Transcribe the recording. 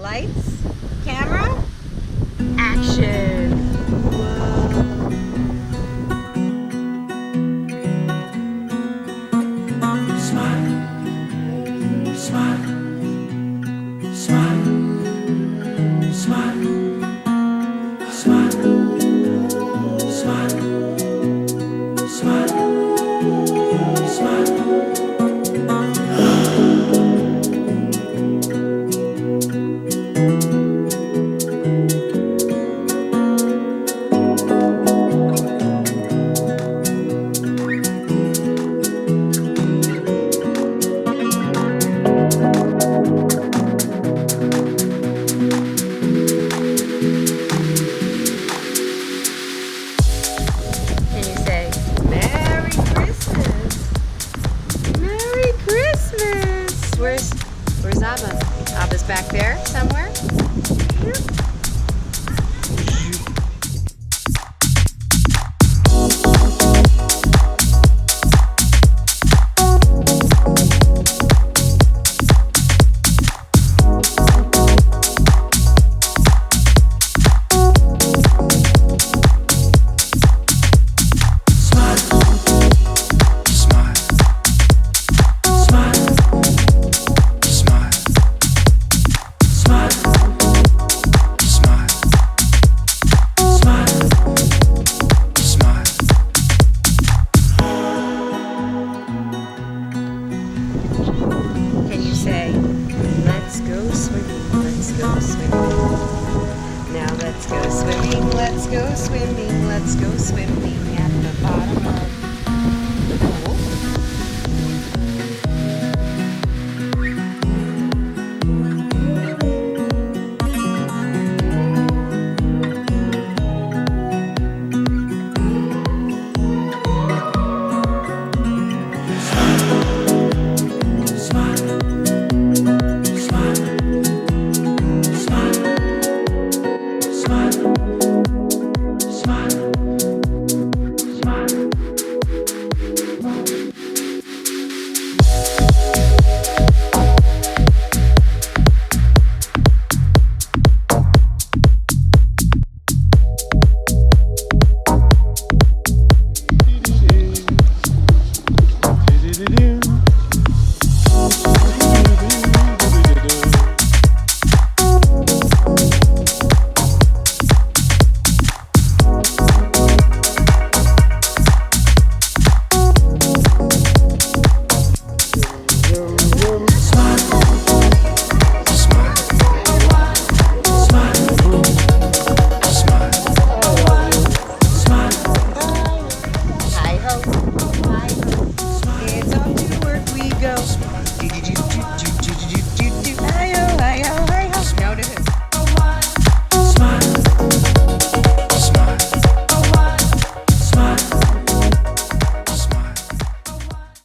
Lights, camera, action. Whoa. Smile, smile, smile, smile, smile, smile, smile, smile. Can you say Merry Christmas? Merry Christmas! Where's Abba? Abba's back there somewhere? Can you say, let's go swimming, let's go swimming. Now let's go swimming, let's go swimming, let's go swimming at the bottom of